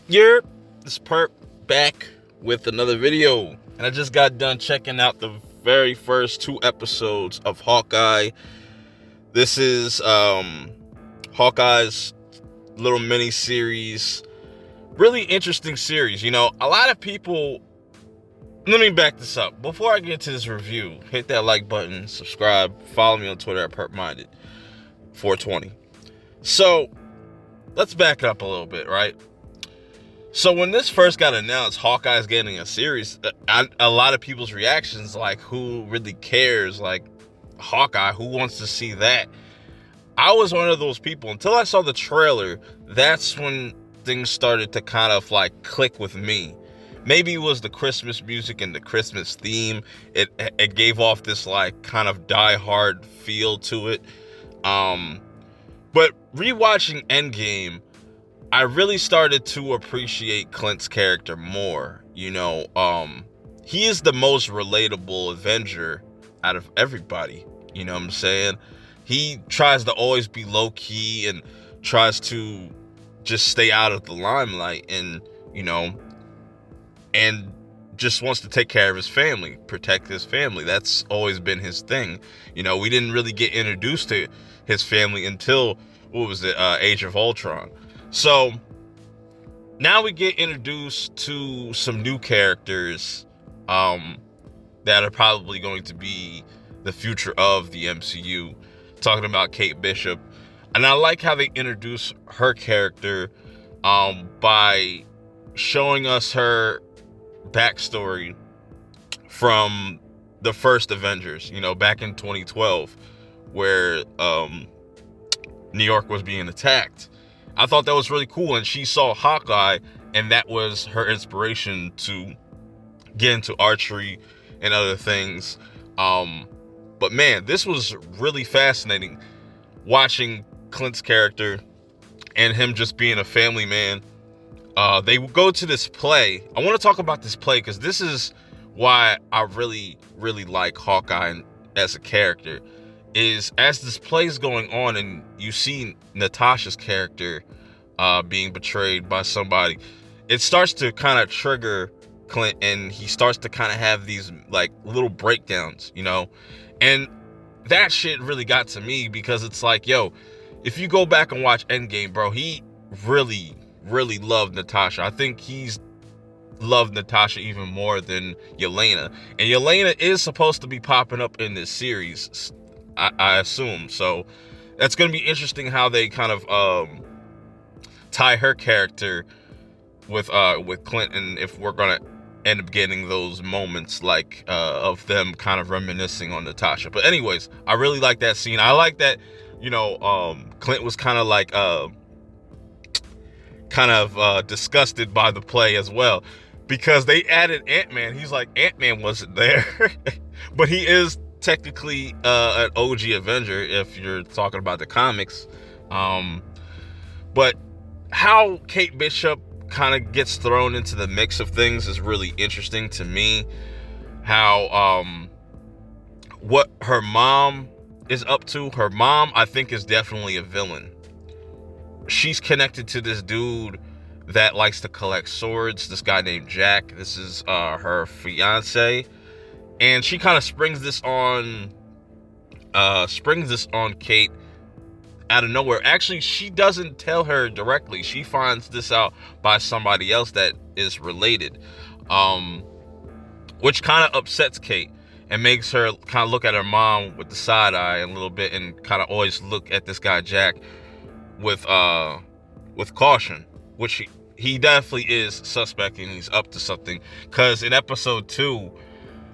You're this perp back with another video, and I just got done checking out the very first two episodes of Hawkeye. This is Hawkeye's little mini series. Really interesting series. You know, a lot of people. Let me back this up. Before I get into this review, hit that like button, subscribe, follow me on Twitter at perpminded420. So let's back up a little bit, right? So when this first got announced, Hawkeye's getting a series, a lot of people's reactions, like, who really cares? Like, Hawkeye, who wants to see that? I was one of those people. Until I saw the trailer, that's when things started to kind of like click with me. Maybe it was the Christmas music and the Christmas theme. It gave off this like kind of die-hard feel to it. But rewatching Endgame, I really started to appreciate Clint's character more. You know, he is the most relatable Avenger out of everybody. You know what I'm saying? He tries to always be low-key and tries to just stay out of the limelight, and, you know, and just wants to take care of his family, protect his family. That's always been his thing. You know, we didn't really get introduced to his family until, what was it, Age of Ultron. So now we get introduced to some new characters that are probably going to be the future of the MCU. Talking about Kate Bishop. And I like how they introduce her character by showing us her backstory from the first Avengers, you know, back in 2012, where New York was being attacked. I thought that was really cool, and she saw Hawkeye, and that was her inspiration to get into archery and other things. But man, this was really fascinating, watching Clint's character and him just being a family man. They go to this play. I want to talk about this play because this is why I really, really like Hawkeye as a character. Is as this play is going on and you see Natasha's character being betrayed by somebody, it starts to kind of trigger Clint, and he starts to kind of have these like little breakdowns, you know. And that shit really got to me because it's like, yo, if you go back and watch Endgame, bro, he really, really loved Natasha. I think he's loved Natasha even more than Yelena. And Yelena is supposed to be popping up in this series, I assume. So that's going to be interesting how they kind of tie her character with Clint, and if we're going to end up getting those moments like of them kind of reminiscing on Natasha. But anyways, I really like that scene. I like that, you know, Clint was kind of like disgusted by the play as well, because they added Ant-Man. He's like, Ant-Man wasn't there. But he is technically an OG Avenger if you're talking about the comics. But how Kate Bishop kind of gets thrown into the mix of things is really interesting to me. How what her mom is up to. Her mom, I think, is definitely a villain. She's connected to this dude that likes to collect swords, this guy named Jack. This is her fiance, and she kind of springs this on Kate out of nowhere. Actually, she doesn't tell her directly. She finds this out by somebody else that is related, which kind of upsets Kate and makes her kind of look at her mom with the side eye a little bit, and kind of always look at this guy Jack with caution, which he definitely is suspecting he's up to something. Because in episode 2,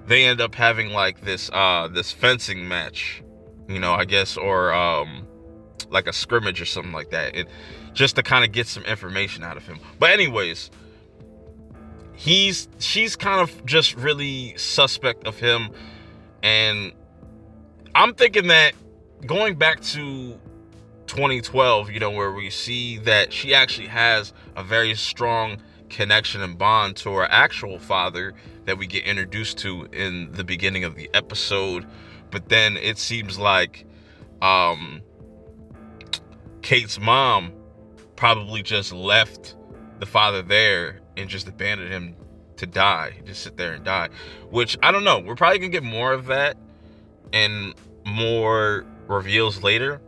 they end up having like this fencing match, you know, I guess, or like a scrimmage or something like that, and just to kind of get some information out of him. But anyways, she's kind of just really suspect of him, and I'm thinking that going back to 2012, you know, where we see that she actually has a very strong connection and bond to her actual father that we get introduced to in the beginning of the episode. But then it seems like Kate's mom probably just left the father there and just abandoned him to die, just sit there and die, which I don't know. We're probably gonna get more of that and more reveals later,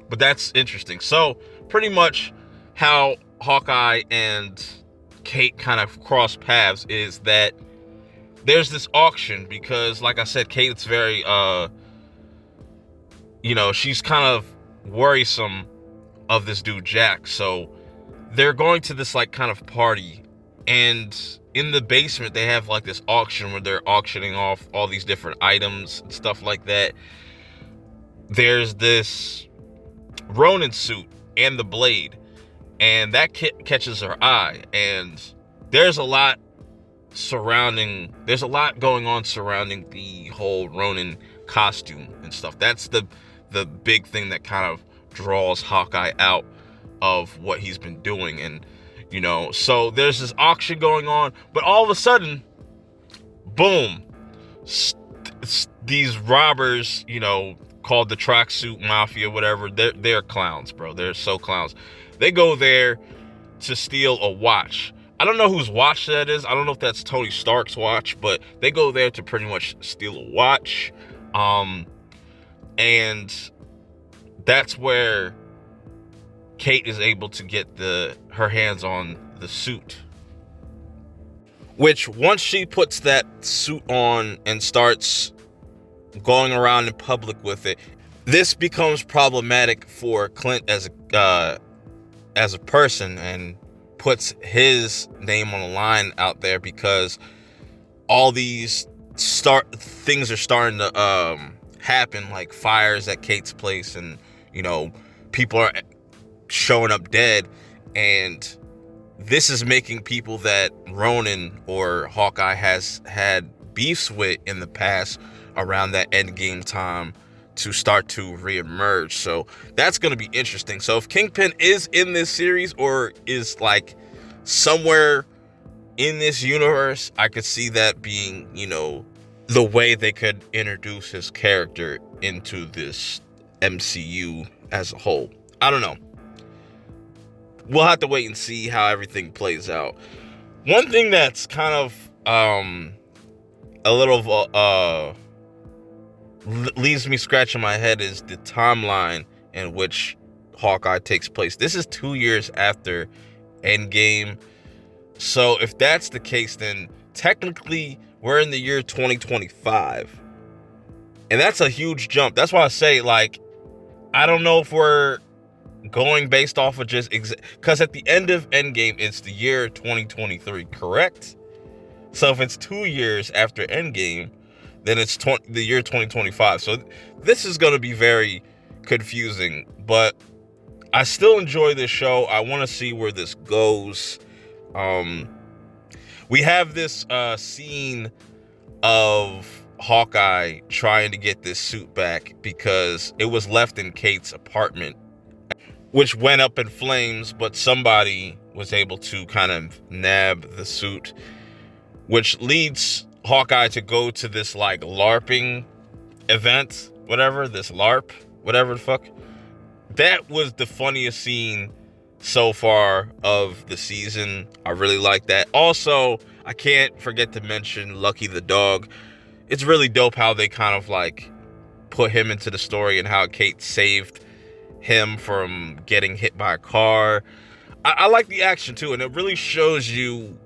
but that's interesting. So pretty much how Hawkeye and Kate kind of cross paths is that there's this auction, because like I said, Kate's very she's kind of worrisome of this dude Jack. So they're going to this like kind of party, and in the basement they have like this auction where they're auctioning off all these different items and stuff like that. There's this Ronin suit and the blade, and that catches her eye, and there's a lot going on surrounding the whole Ronin costume and stuff. That's the big thing that kind of draws Hawkeye out of what he's been doing. And so there's this auction going on, but all of a sudden, boom, these robbers, called the Tracksuit Mafia, whatever, they're clowns, bro. They're so clowns. They go there to steal a watch. I don't know whose watch that is. I don't know if that's Tony Stark's watch, but they go there to pretty much steal a watch. And that's where Kate is able to get her hands on the suit. Which, once she puts that suit on and starts going around in public with it, this becomes problematic for Clint as a person, and puts his name on the line out there, because all these things are starting to happen, like fires at Kate's place, and people are showing up dead, and this is making people that Ronin or Hawkeye has had beefs with in the past around that Endgame time to start to reemerge. So that's going to be interesting. So if Kingpin is in this series, or is like somewhere in this universe, I could see that being, the way they could introduce his character into this MCU as a whole. I don't know. We'll have to wait and see how everything plays out. One thing that's kind of a little leaves me scratching my head is the timeline in which Hawkeye takes place. This is 2 years after Endgame. So if that's the case, then technically we're in the year 2025. And that's a huge jump. That's why I say, like, I don't know if we're going based off of just because at the end of Endgame, it's the year 2023, correct? So if it's 2 years after Endgame, then it's the year 2025. So this is going to be very confusing, but I still enjoy this show. I want to see where this goes. We have this scene of Hawkeye trying to get this suit back because it was left in Kate's apartment, which went up in flames, but somebody was able to kind of nab the suit, which leads Hawkeye to go to this like LARPing event, whatever the fuck. That was the funniest scene so far of the season. I really like that. Also, I can't forget to mention Lucky the dog. It's really dope how they kind of like put him into the story and how Kate saved him from getting hit by a car. I like the action too, and it really shows you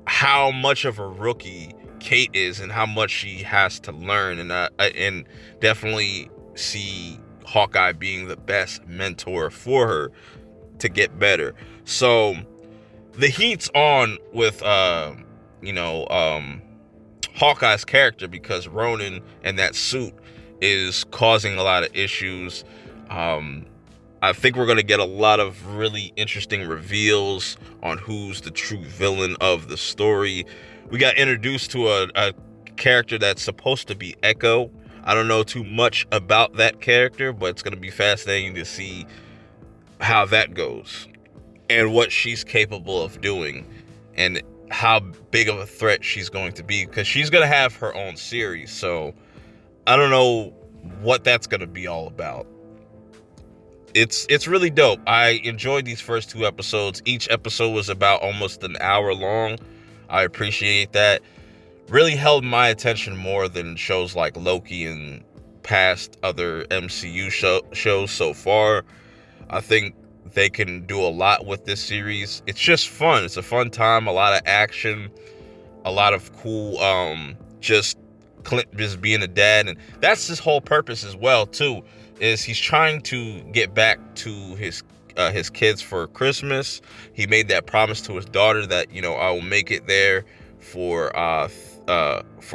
how much of a rookie Kate is and how much she has to learn, and definitely see Hawkeye being the best mentor for her to get better. So the heat's on with Hawkeye's character, because Ronin and that suit is causing a lot of issues. I think we're going to get a lot of really interesting reveals on who's the true villain of the story. We got introduced to a character that's supposed to be Echo. I don't know too much about that character, but it's going to be fascinating to see how that goes and what she's capable of doing and how big of a threat she's going to be, because she's going to have her own series. So I don't know what that's going to be all about. it's really dope. I enjoyed these first 2 episodes. Each episode was about almost an hour long. I appreciate that. Really held my attention more than shows like Loki and past other MCU shows so far. I think they can do a lot with this series. It's just fun. It's a fun time, a lot of action, a lot of cool just Clint just being a dad, and that's his whole purpose as well too, is he's trying to get back to his kids for Christmas. He made that promise to his daughter that, I will make it there for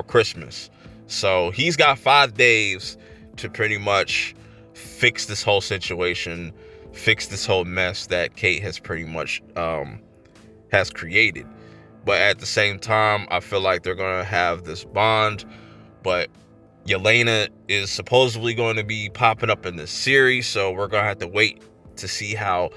Christmas. So he's got 5 days to pretty much fix this whole situation, fix this whole mess that Kate has pretty much has created. But at the same time, I feel like they're gonna have this bond. But Yelena is supposedly going to be popping up in this series, so we're gonna have to wait to see how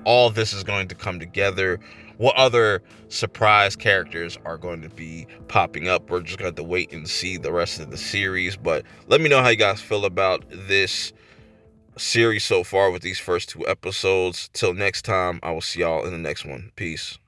all this is going to come together. What other surprise characters are going to be popping up? We're just going to have to wait and see the rest of the series. But let me know how you guys feel about this series so far with these first 2 episodes. Till next time, I will see y'all in the next one. Peace.